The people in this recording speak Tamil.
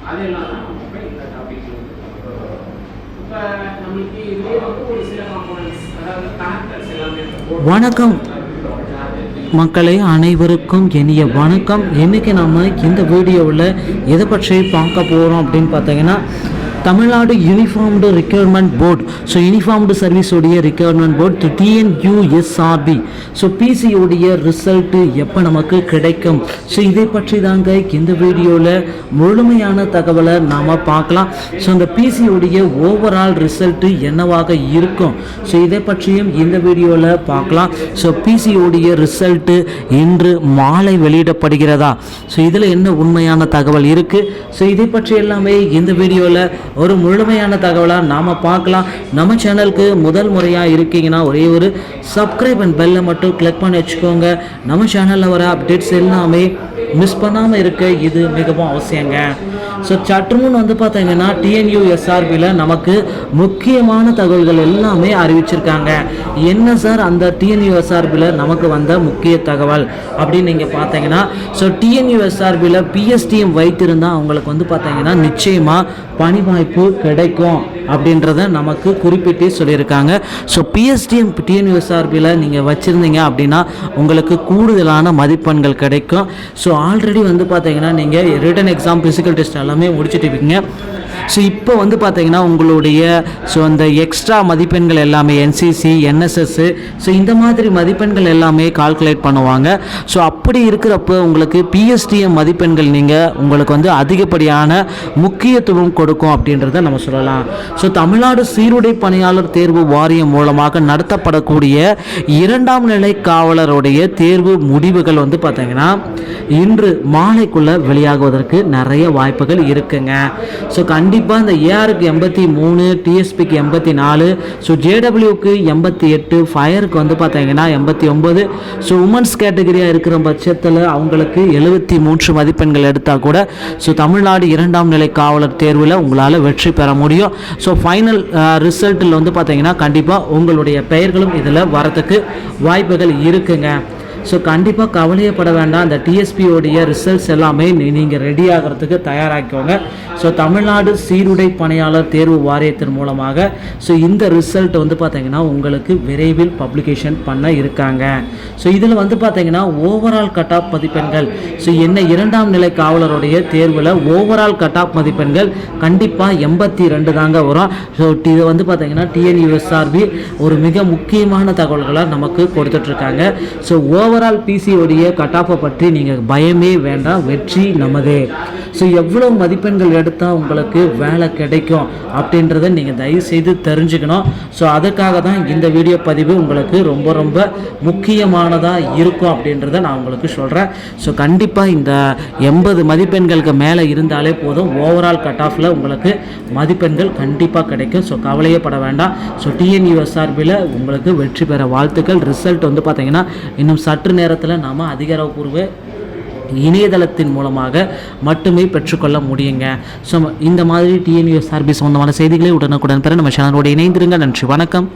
அதெல்லாம் தான் நம்ம இப்போ இந்த டாபிக் வந்து இப்போ நம்மளுக்கு இதுலேயே வந்து ஒரு சில காம்போனன்ட்ஸ் அதாவது கனெக்டர்ஸ் எல்லாமே. வணக்கம் மக்களே, அனைவருக்கும் இனிய வணக்கம். இன்றைக்கி நம்ம இந்த வீடியோவில் எதை பற்றி பார்க்க போகிறோம் அப்படின்னு பார்த்தீங்கன்னா, Tamil Nadu uniformed recruitment board, so uniformed சர்வீஸோடைய ரெக்யர்மெண்ட் போர்டு TNUSRB, ஸோ பிசியோடைய ரிசல்ட்டு எப்போ நமக்கு கிடைக்கும், ஸோ இதை பற்றி தாங்க இந்த வீடியோவில் முழுமையான தகவலை நாம் பார்க்கலாம். ஸோ இந்த பிசியோடைய ஓவரால் ரிசல்ட்டு என்னவாக இருக்கும், ஸோ இதை பற்றியும் இந்த வீடியோவில் பார்க்கலாம். ஸோ பிசியோடைய ரிசல்ட்டு இன்று மாலை வெளியிடப்படுகிறதா, ஸோ இதில் என்ன உண்மையான தகவல் இருக்குது, ஸோ இதை பற்றி எல்லாமே இந்த வீடியோவில் ஒரு முழுமையான தகவலாக நாம் பார்க்கலாம். நம்ம சேனலுக்கு முதல் முறையாக இருக்கீங்கன்னா ஒரே ஒரு சப்ஸ்கிரைப் அண்ட் பெல்லை மட்டும் கிளிக் பண்ணி வச்சுக்கோங்க. நம்ம சேனலில் வர அப்டேட்ஸ் எல்லாமே மிஸ் பண்ணாமல் இருக்க இது மிகவும் அவசியங்க. ஸோ சற்றுமுன் வந்து பார்த்தீங்கன்னா TNUSRBயில் நமக்கு முக்கியமான தகவல்கள் எல்லாமே அறிவிச்சிருக்காங்க. என்ன சார் அந்த TNUSRBயில் நமக்கு வந்த முக்கிய தகவல் அப்படின்னு நீங்கள் பார்த்தீங்கன்னா, ஸோ TNUSRBயில் PSTM வைத்திருந்தால் அவங்களுக்கு வந்து பார்த்தீங்கன்னா நிச்சயமாக பணி வாய்ப்பு கிடைக்கும் அப்படின்றத நமக்கு குறிப்பிட்டு சொல்லியிருக்காங்க. ஸோ PSTM TNUSRBயில் நீங்கள் வச்சுருந்தீங்க அப்படின்னா உங்களுக்கு கூடுதலான மதிப்பெண்கள் கிடைக்கும். ஸோ ஆல்ரெடி வந்து பார்த்தீங்கன்னா நீங்கள் ரிட்டன் எக்ஸாம், ஃபிசிக்கல் டெஸ்ட் எல்லாமே முடிச்சுட்டு இருக்கீங்க. ஸோ இப்போ வந்து பார்த்தீங்கன்னா உங்களுடைய ஸோ அந்த எக்ஸ்ட்ரா மதிப்பெண்கள் எல்லாமே NCC, NSS, ஸோ இந்த மாதிரி மதிப்பெண்கள் எல்லாமே கால்குலேட் பண்ணுவாங்க. ஸோ அப்படி இருக்கிறப்ப உங்களுக்கு PSTM மதிப்பெண்கள் உங்களுக்கு வந்து அதிகப்படியான முக்கியத்துவம் கொடுக்கும் அப்படின்றத நம்ம சொல்லலாம். ஸோ தமிழ்நாடு சீருடை பணியாளர் தேர்வு வாரியம் மூலமாக நடத்தப்படக்கூடிய 2ஆம் நிலை காவலருடைய தேர்வு முடிவுகள் வந்து பார்த்தீங்கன்னா இன்று மாலைக்குள்ளே வெளியாகுவதற்கு நிறைய வாய்ப்புகள் இருக்குங்க. ஸோ கண்டிப்பாக இந்த ARக்கு 83, TSPக்கு 84, ஸோ JWக்கு 88, ஃபயருக்கு வந்து பார்த்தீங்கன்னா 89, ஸோ உமன்ஸ் கேட்டகரியாக இருக்கிற பட்சத்தில் அவங்களுக்கு 73 மதிப்பெண்கள் எடுத்தால் கூட ஸோ தமிழ்நாடு 2ஆம் நிலை காவலர் தேர்வில் உங்களால் வெற்றி பெற முடியும். ஸோ ஃபைனல் ரிசல்ட்டில் வந்து பார்த்தீங்கன்னா கண்டிப்பாக உங்களுடைய பெயர்களும் இதில் வரதுக்கு வாய்ப்புகள் இருக்குங்க. ஸோ கண்டிப்பாக கவலையப்பட வேண்டாம். அந்த TSPயோடைய ரிசல்ட்ஸ் எல்லாமே நீங்கள் ரெடி ஆகிறதுக்கு தயாராகிக்கோங்க. ஸோ தமிழ்நாடு சீருடை பணியாளர் தேர்வு வாரியத்தின் மூலமாக ஸோ இந்த ரிசல்ட் வந்து பார்த்தீங்கன்னா உங்களுக்கு விரைவில் பப்ளிகேஷன் பண்ண இருக்காங்க. ஸோ இதில் வந்து பார்த்தீங்கன்னா ஓவரால் கட் ஆஃப் மதிப்பெண்கள், ஸோ என்ன 2ஆம் நிலை காவலருடைய தேர்வில் ஓவரால் கட் ஆஃப் மதிப்பெண்கள் கண்டிப்பாக 82 தாங்க வரும். ஸோ இது வந்து பார்த்தீங்கன்னா TNUSRB ஒரு மிக முக்கியமான தகவல்களை நமக்கு கொடுத்துட்ருக்காங்க. ஸோ ஓவரால் பிசியோடைய கட் ஆஃபை பற்றி நீங்கள் பயமே வேண்டாம், வெற்றி நமதே. ஸோ எவ்வளோ மதிப்பெண்கள் எடுத்தால் உங்களுக்கு வேலை கிடைக்கும் அப்படின்றத நீங்கள் தயவுசெய்து தெரிஞ்சுக்கணும். ஸோ அதுக்காக தான் இந்த வீடியோ பதிவு உங்களுக்கு ரொம்ப ரொம்ப முக்கியமானதாக இருக்கும் அப்படின்றத நான் உங்களுக்கு சொல்கிறேன். ஸோ கண்டிப்பாக இந்த 80 மதிப்பெண்களுக்கு மேலே இருந்தாலே போதும், ஓவரால் கட் ஆஃபில் உங்களுக்கு மதிப்பெண்கள் கண்டிப்பாக கிடைக்கும். ஸோ கவலையே பட வேண்டாம். ஸோ TNUSRBயில் உங்களுக்கு வெற்றி பெற வாழ்த்துக்கள். ரிசல்ட் வந்து பார்த்தீங்கன்னா இன்னும் சற்று நேரத்தில் நாம் அதிகாரப்பூர்வ இணையதளத்தின் மூலமாக மட்டுமே பெற்றுக்கொள்ள முடியுங்க. ஸோ இந்த மாதிரி TNUSRB சம்பந்தமான செய்திகளை உடனுக்குடன் பெற நம்ம சேனலோடு இணைந்திருங்க. நன்றி, வணக்கம்.